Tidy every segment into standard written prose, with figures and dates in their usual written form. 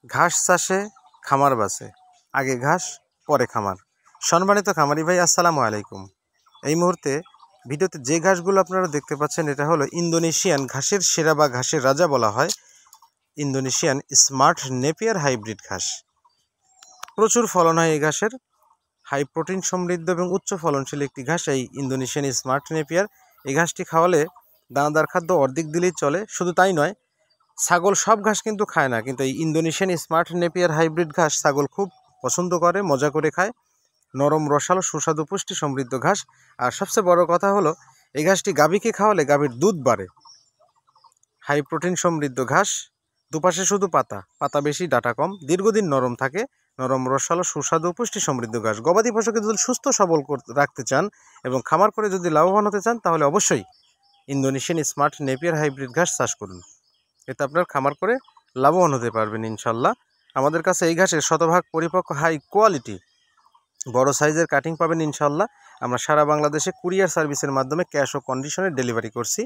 ঘাস চাষে খামার বাঁচে, আগে ঘাস পরে খামার। সম্মানিত খামারি ভাই, আসসালামু আলাইকুম। এই মুহূর্তে ভিডিওতে যে ঘাসগুলো আপনারা দেখতে পাচ্ছেন, এটা হলো ইন্দোনেশিয়ান ঘাসের সেরা বা ঘাসের রাজা বলা হয় ইন্দোনেশিয়ান স্মার্ট নেপিয়ার হাইব্রিড ঘাস। প্রচুর ফলন হয় এই ঘাসের, হাই প্রোটিন সমৃদ্ধ এবং উচ্চ ফলনশীল একটি ঘাস এই ইন্দোনেশিয়ান স্মার্ট নেপিয়ার। এই ঘাসটি খাওয়ালে দানাদার খাদ্য অর্ধেক দিলেই চলে। শুধু তাই নয়, ছাগল সব ঘাস কিন্তু খায় না, কিন্তু এই ইন্দোনেশিয়ান স্মার্ট নেপিয়ার হাইব্রিড ঘাস ছাগল খুব পছন্দ করে, মজা করে খায়। নরম রসালো সুস্বাদু পুষ্টি সমৃদ্ধ ঘাস। আর সবচেয়ে বড় কথা হলো, এই ঘাসটি গাভীকে খাওয়ালে গাভীর দুধ বাড়ে। হাই প্রোটিন সমৃদ্ধ ঘাস, দুপাশে শুধু পাতা, পাতা বেশি, ডাটা কম, দীর্ঘদিন নরম থাকে। নরম রসালো সুস্বাদু পুষ্টি সমৃদ্ধ ঘাস। গবাদি পশুকে যদি সুস্থ সবল রাখতে চান এবং খামার করে যদি লাভবান হতে চান, তাহলে অবশ্যই ইন্দোনেশিয়ান স্মার্ট নেপিয়ার হাইব্রিড ঘাস চাষ করুন। এতে আপনার খামার করে লাভবান হতে পারবেন ইনশাল্লাহ। আমাদের কাছে এই ঘাসের শতভাগ পরিপক্ক হাই কোয়ালিটি বড় সাইজের কাটিং পাবেন ইনশাল্লাহ। আমরা সারা বাংলাদেশে কুরিয়ার সার্ভিসের মাধ্যমে ক্যাশ ও কন্ডিশনে ডেলিভারি করছি।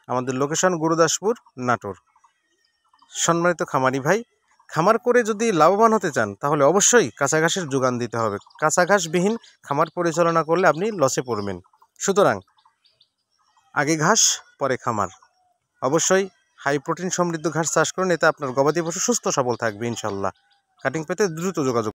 আমাদের লোকেশন গুরুদাসপুর, নাটোর। সম্মানিত খামারি ভাই, খামার করে যদি লাভবান হতে চান, তাহলে অবশ্যই কাঁচা ঘাসের যোগান দিতে হবে। কাঁচা ঘাসবিহীন খামার পরিচালনা করলে আপনি লসে পড়বেন। সুতরাং আগে ঘাস পরে খামার। অবশ্যই হাই প্রোটিন সমৃদ্ধ ঘাস চাষ করুন, এতে আপনার গবাদি পশু সুস্থ সবল থাকবে ইনশাল্লাহ। কাটিং পেতে দ্রুত যোগাযোগ